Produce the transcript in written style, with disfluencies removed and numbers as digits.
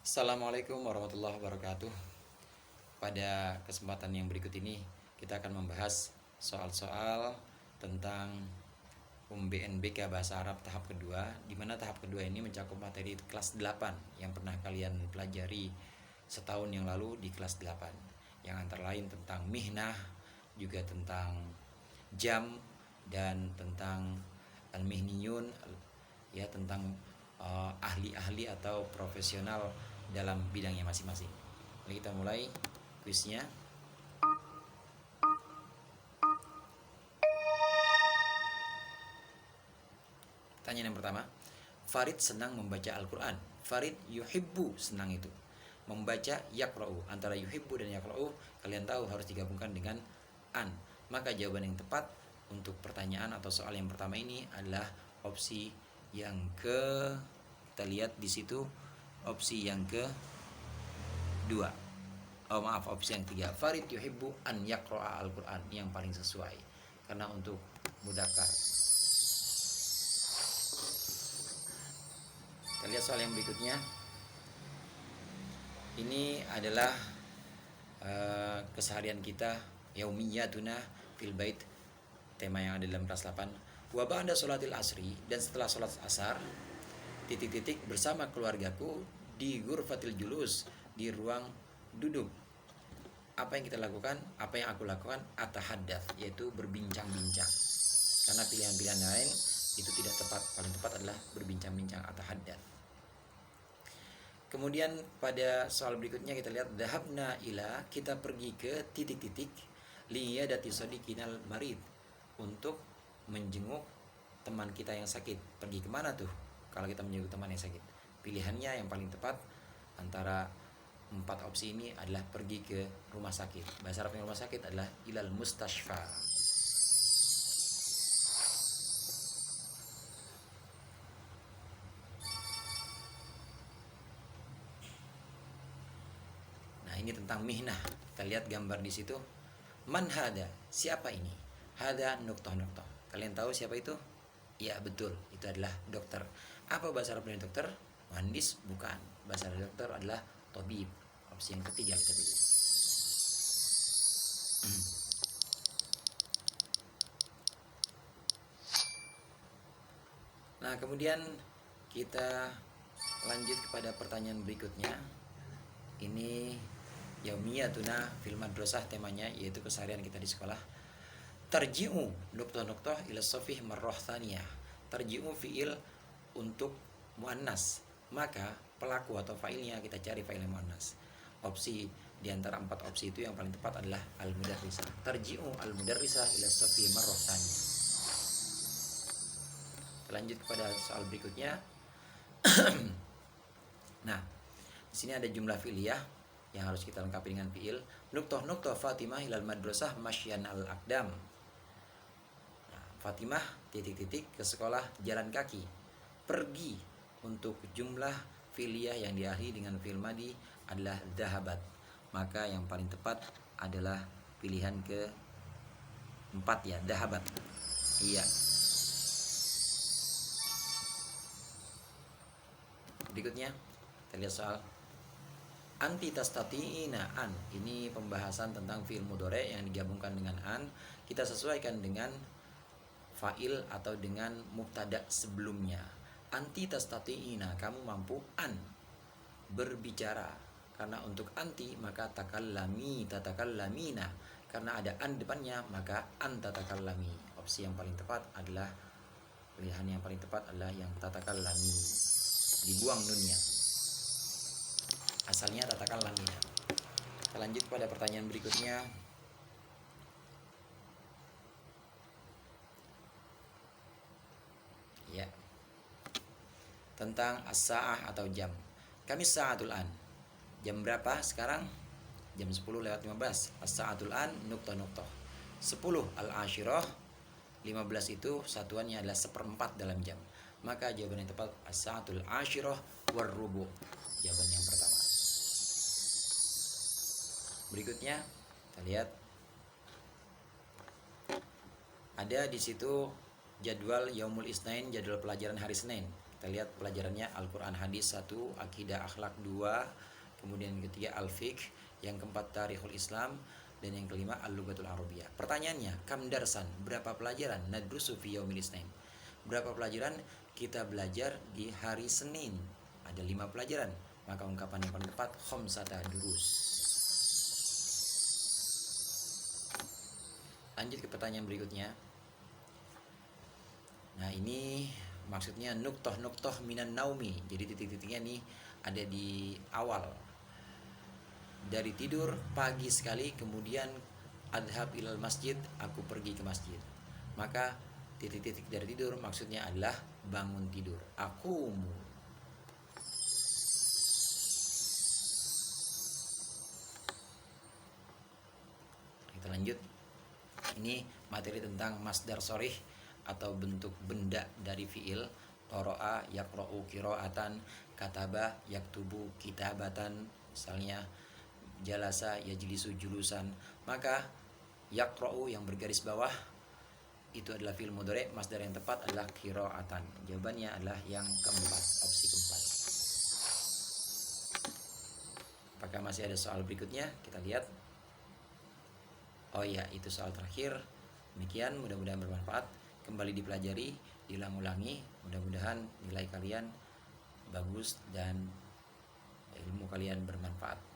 Assalamualaikum warahmatullahi wabarakatuh. Pada kesempatan yang berikut ini kita akan membahas soal-soal tentang UMBNBK Bahasa Arab tahap kedua, di mana tahap kedua ini mencakup materi kelas 8 yang pernah kalian pelajari setahun yang lalu di kelas 8, yang antara lain tentang mihnah, juga tentang jam, dan tentang al-mihniyun, ya, tentang ahli-ahli atau profesional dalam bidangnya masing-masing. Mari kita mulai kuisnya. Pertanyaan yang pertama, Farid senang membaca Al-Quran. Farid yuhibbu, senang itu. Membaca yaqra'u, antara yuhibbu dan yaqra'u kalian tahu harus digabungkan dengan an. Maka jawaban yang tepat untuk pertanyaan atau soal yang pertama ini adalah opsi yang kita lihat di situ, opsi yang kedua. Opsi yang ketiga. Farid yuhibbu an yaqra'a al-Quran, yang paling sesuai karena untuk mudzakkar. Kita lihat soal yang berikutnya. Ini adalah keseharian kita, yaumiyatuna fil bait, tema yang ada dalam kelas 8. Wa ba'da sholatil asri, dan setelah sholat asar, titik-titik bersama keluargaku di ghurfatil julus, di ruang duduk. Apa yang kita lakukan? Apa yang aku lakukan? Atahaddath, yaitu berbincang-bincang. Karena pilihan-pilihan lain itu tidak tepat. Paling tepat adalah berbincang-bincang, atahaddath. Kemudian pada soal berikutnya kita lihat dhahabna ila, kita pergi ke titik-titik liyadati sadiqinal marid, untuk menjenguk teman kita yang sakit. Pergi kemana tuh kalau kita menjenguk teman yang sakit? Pilihannya yang paling tepat antara 4 opsi ini adalah pergi ke rumah sakit. Bahasa Arabnya rumah sakit adalah ilal mustashfa. Nah, ini tentang mihnah. Kita lihat gambar di situ. Man hada, siapa ini? Hada nuqtah-nuqtah. Kalian tahu siapa itu? Ya, betul, itu adalah dokter. Apa bahasa Arabnya dokter? Muhandis? Bukan. Bahasa Arab dokter adalah tabib. Opsi yang ketiga kita pilih. Nah, kemudian kita lanjut kepada pertanyaan berikutnya. Ini yaumiyatuna fil madrasah, temanya yaitu keseharian kita di sekolah. Tarji'u nuqtah-nuqtah ila safih marrah thaniyah. Tarji'u fi'il untuk muannas, maka pelaku atau fa'ilnya kita cari fa'il muannas. Opsi di antara 4 opsi itu yang paling tepat adalah al-mudarrisah. Tarji'u al-mudarrisah ila safih marrah thaniyah. Lanjut kepada soal berikutnya. Nah, di sini ada jumlah fi'liyah yang harus kita lengkapi dengan fi'il. Nuqtah Fatimah ilal madrasah masyan al-aqdam. Nah, Fatimah titik-titik ke sekolah jalan kaki. Pergi untuk jumlah fi'liyah yang diakhiri dengan fi'il madi adalah dhahabat. Maka yang paling tepat adalah pilihan ke-4, ya, dhahabat. Iya. Berikutnya kita lihat soal anti tastati'ina an. Ini pembahasan tentang fi'il mudhari' yang digabungkan dengan an. Kita sesuaikan dengan fa'il atau dengan mubtada sebelumnya. Anti tastati'ina, kamu mampu an berbicara. Karena untuk anti maka takallami, tatakallamina. Karena ada an depannya maka an tatakallami. Opsi yang paling tepat adalah, pilihan yang paling tepat adalah yang tatakallami. Dibuang nunnya, asalnya tatakallami. Kita lanjut pada pertanyaan berikutnya. Ya, tentang as-sa'ah atau jam. Kami sa'atul an. Jam berapa sekarang? Jam 10:15. As-sa'atul an nuqtah-nuqtah. 10 al-ashirah, 15 itu satuannya adalah 1/4 dalam jam. Maka jawaban yang tepat as-sa'atul ashirah war-rubu'. Jawaban yang pertama. Berikutnya kita lihat ada di situ jadwal yaumul isnain, jadwal pelajaran hari Senin. Kita lihat pelajarannya Al-Quran Hadis 1, Akidah Akhlak 2, kemudian yang ketiga Al-Fiqh, yang keempat Tarikhul Islam, dan yang kelima Al-Lughatul Arabiyah. Pertanyaannya, kam darsan, berapa pelajaran? Nadrusu fi yaumil isnain. Berapa pelajaran kita belajar di hari Senin? Ada 5 pelajaran. Maka ungkapan yang paling tepat khamsata durus. Lanjut ke pertanyaan berikutnya. Nah, ini maksudnya nuktoh minan naumi. Jadi titik-titiknya nih ada di awal. Dari tidur pagi sekali, kemudian adhab ilal masjid, aku pergi ke masjid. Maka titik-titik dari tidur maksudnya adalah bangun tidur. Aqumu. Kita lanjut. Ini materi tentang masdar sorih atau bentuk benda dari fiil. Qara'a yaqra'u qira'atan, kataba yaktubu kitabatan, misalnya jalasa yajlisu julusan. Maka yaqra'u yang bergaris bawah itu adalah fiil mudhari', masdar yang tepat adalah qira'atan. Jawabannya adalah yang keempat, opsi keempat. Apakah masih ada soal berikutnya? Kita lihat. Oh iya, itu soal terakhir. Demikian, mudah-mudahan bermanfaat. Kembali dipelajari, diulang-ulangi. Mudah-mudahan nilai kalian bagus dan ilmu kalian bermanfaat.